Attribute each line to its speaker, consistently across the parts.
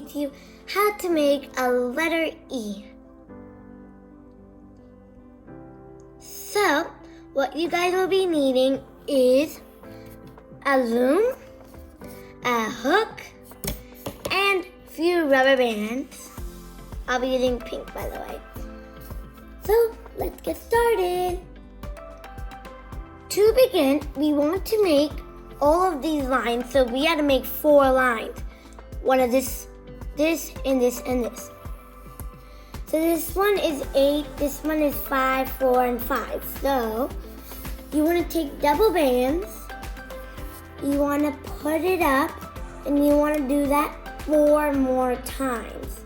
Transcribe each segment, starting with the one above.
Speaker 1: teach you how to make a letter E. So, what you guys will be needing is a loom, a hook, and a few rubber bands. I'll be using pink, by the way. So, let's get started. To begin, we want to make all of these lines, so we had to make 4 lines. One of this, and this, and this. So this one is 8, this one is 5, 4, and 5. So you want to take double bands, you want to put it up, and you want to do that 4 more times.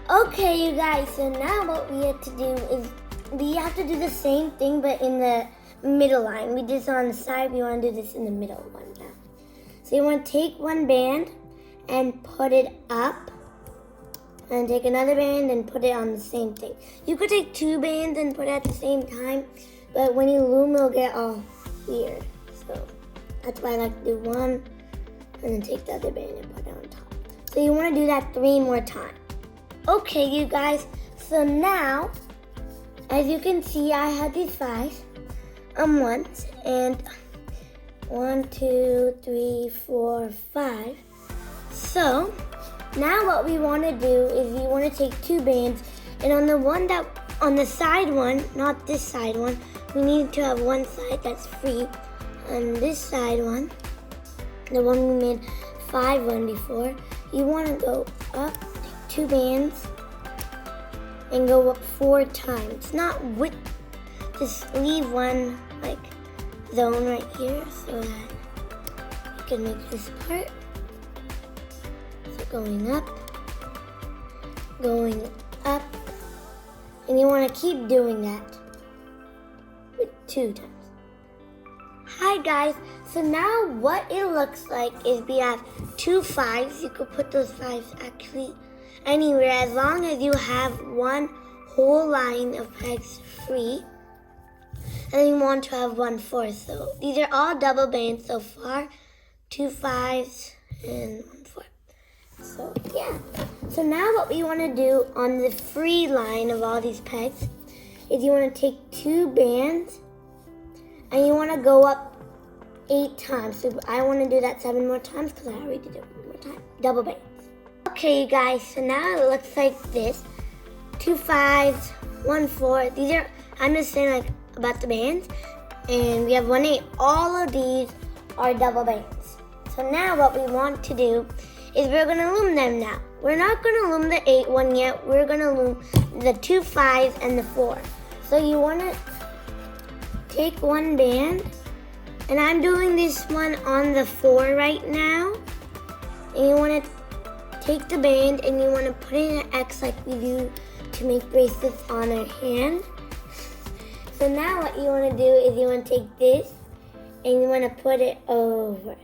Speaker 1: Okay, you guys, so now what we have to do is we have to do the same thing, but in the middle line. We did this on the side, we want to do this in the middle one now. So you want to take one band and put it up, and take another band and put it on the same thing. You could take 2 bands and put it at the same time, but when you loom, it'll get all weird. So that's why I like to do one, and then take the other band and put it on top. So you want to do that 3 more times. Okay, you guys, so now, as you can see, I have these 5 ones, and 1, 2, 3, 4, 5. So now what we want to do is we want to take 2 bands, and on the side one, not this side one, we need to have one side that's free. On this side one, the one we made 5 one before, you want to go up, take 2 bands, and go up 4 times. Not with, just leave one like zone right here so that you can make this part. So going up, and you want to keep doing that with 2 times. Hi guys, so now what it looks like is we have 2 5s. You could put those 5s actually anywhere as long as you have one whole line of pegs free. And then you want to have 1 4. So these are all double bands so far. 2 5s and 1 4. So yeah. So now what we want to do on the free line of all these pegs is you want to take 2 bands and you want to go up 8 times. So I want to do that 7 more times because I already did it 1 more time. Double bands. Okay, you guys. So now it looks like this. 2 5s, 1 4. These are, I'm just saying like about the bands, and we have 1 8. All of these are double bands. So now what we want to do is we're going to loom them now. We're not going to loom the 8 one yet. We're going to loom the 2 5s and the 4. So you want to take 1 band, and I'm doing this one on the 4 right now, and you want to take the band and you want to put in an X like we do to make bracelets on our hand. So now what you want to do is you want to take this and you want to put it over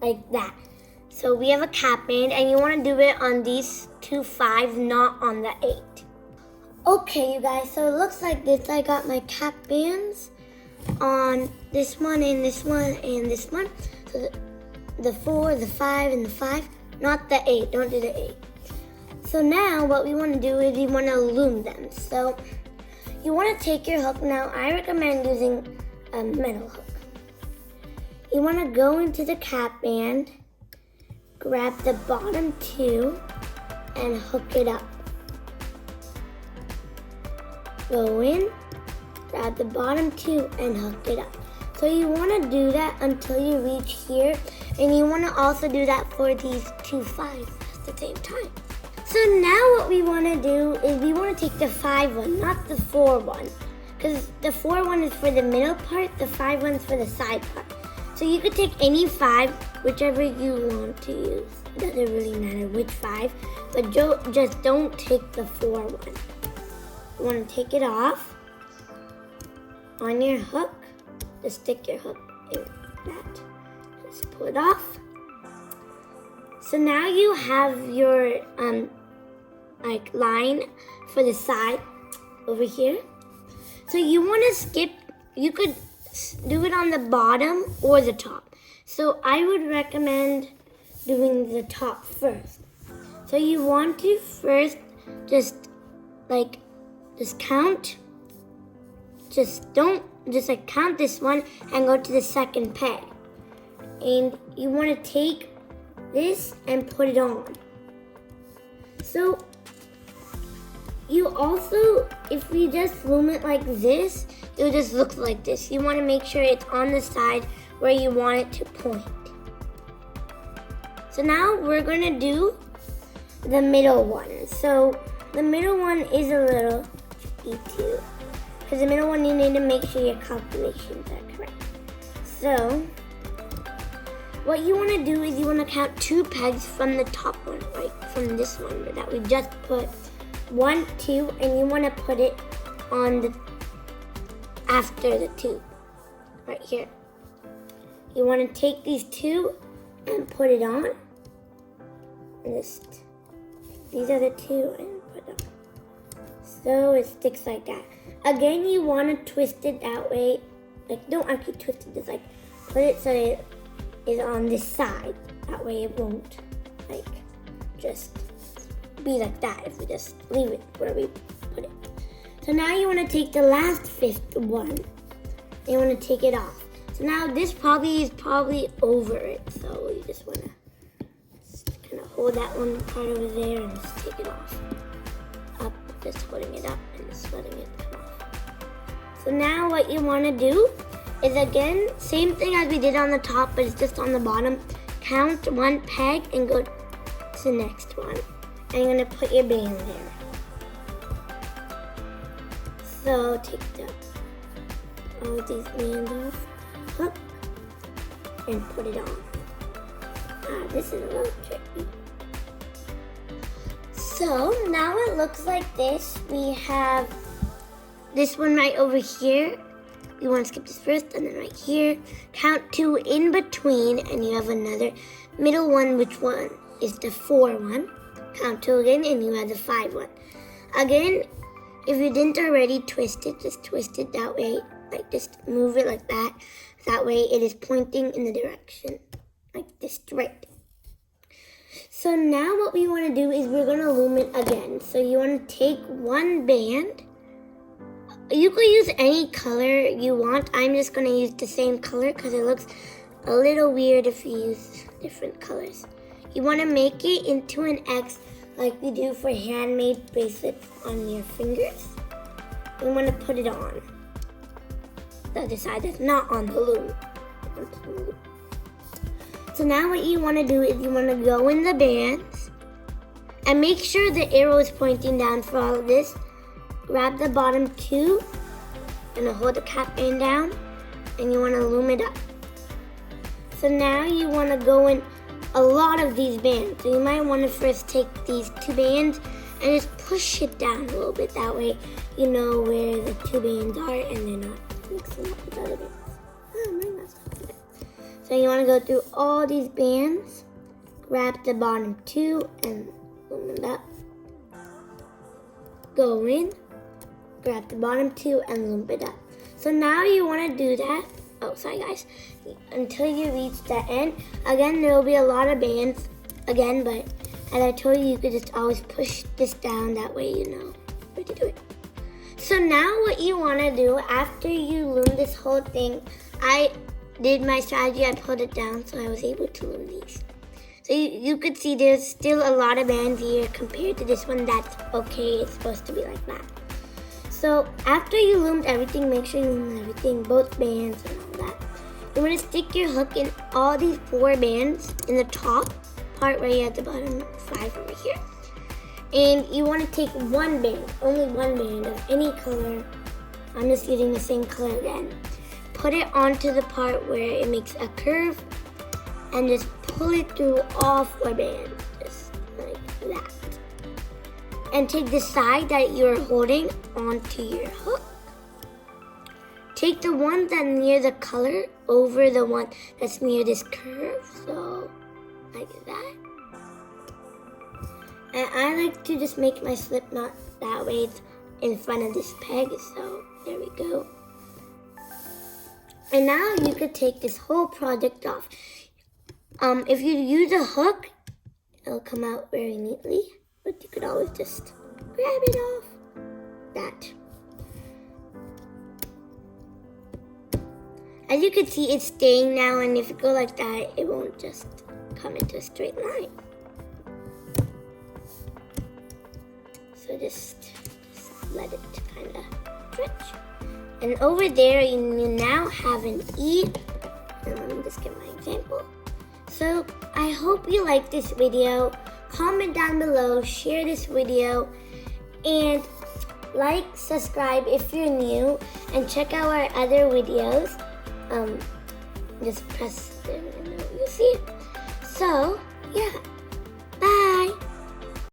Speaker 1: like that. So we have a cap band and you want to do it on these 2 5s, not on the 8. Okay, you guys, so it looks like this. I got my cap bands on this one and this one and this one. So the 4, the 5, and the 5, not the 8. Don't do the 8. So now what we want to do is we want to loom them. So you want to take your hook. Now I recommend using a metal hook. You want to go into the cap band, grab the bottom 2, and hook it up. Go in, grab the bottom 2, and hook it up. So you want to do that until you reach here, and you want to also do that for these 2 5s at the same time. So now what we want to do is we want to take the 5 one, not the 4 one. Because the 4 one is for the middle part, the 5 one's for the side part. So you could take any 5, whichever you want to use. It doesn't really matter which 5, but just don't take the 4 one. You want to take it off on your hook. Just stick your hook in that. Just pull it off. So now you have your like line for the side over here. So you want to skip, you could do it on the bottom or the top. So I would recommend doing the top first. So you want to first just count. Just count this one and go to the second peg. And you want to take this and put it on. So you also, if you just loom it like this, it will just look like this. You want to make sure it's on the side where you want it to point. So now we're going to do the middle one. So the middle one is a little tricky too. Because the middle one, you need to make sure your calculations are correct. So what you want to do is you want to count 2 pegs from the top one, right? From this one that we just put. 1, 2, and you want to put it on after the 2, right here. You want to take these 2 and put it on. And these are the 2 and put them. So it sticks like that. Again, you want to twist it that way. Don't actually twist it, just put it so it is on this side. That way it won't just be like that if we just leave it where we put it. So now you want to take the last 5th one and you want to take it off. So now this is probably over it. So you just want to kind of hold that one part over there and just take it off. Up, just holding it up and just letting it come off. So now what you want to do is, again, same thing as we did on the top, but it's just on the bottom. Count 1 peg and go to the next one. And you're going to put your band there. So take all these bands off, hook, and put it on. This is a little tricky. So now it looks like this. We have this one right over here. You want to skip this first, and then right here. Count 2 in between, and you have another middle one, which one is the 4 one. Count 2 again, and you have the 5 one. Again, if you didn't already twist it, just twist it that way. Just move it like that. That way it is pointing in the direction like this, straight. So now what we want to do is we're going to loom it again. So you want to take 1 band. You could use any color you want. I'm just going to use the same color because it looks a little weird if you use different colors. You want to make it into an X like we do for handmade bracelets on your fingers. You want to put it on the other side that's not on the loom. So now what you want to do is you want to go in the bands and make sure the arrow is pointing down for all of this. Grab the bottom 2 and hold the cap band down, and you want to loom it up. So now you want to go in a lot of these bands. So you might want to first take these 2 bands and just push it down a little bit. That way you know where the 2 bands are and they're not mixing up with other bands. So you want to go through all these bands, grab the bottom 2 and loom it up. Go in, grab the bottom 2 and loom it up. So now you want to do that. Oh, sorry guys. Until you reach the end. Again, there will be a lot of bands again, but as I told you, you could just always push this down. That way you know where to do it. So now what you want to do after you loom this whole thing, I did my strategy. I pulled it down so I was able to loom these. So you could see there's still a lot of bands here compared to this one. That's okay. It's supposed to be like that. So after you loomed everything, make sure you loom everything, both bands and all that. You want to stick your hook in all these 4 bands in the top part where you have the bottom 5 over here. And you want to take 1 band, only 1 band of any color. I'm just using the same color again. Put it onto the part where it makes a curve and just pull it through all 4 bands, just like that. And take the side that you're holding onto your hook. Take the one that's near the color over the one that's near this curve, so like that. And I like to just make my slip knot that way it's in front of this peg, so there we go. And now you could take this whole project off. If you use a hook, it'll come out very neatly, but you could always just grab it off. That. As you can see, it's staying now, and if you go like that, it won't just come into a straight line. So just let it kind of stretch. And over there, you now have an E. And let me just get my example. So I hope you like this video. Comment down below, share this video, and like, subscribe if you're new, and check out our other videos. Just press there, you see it. So yeah.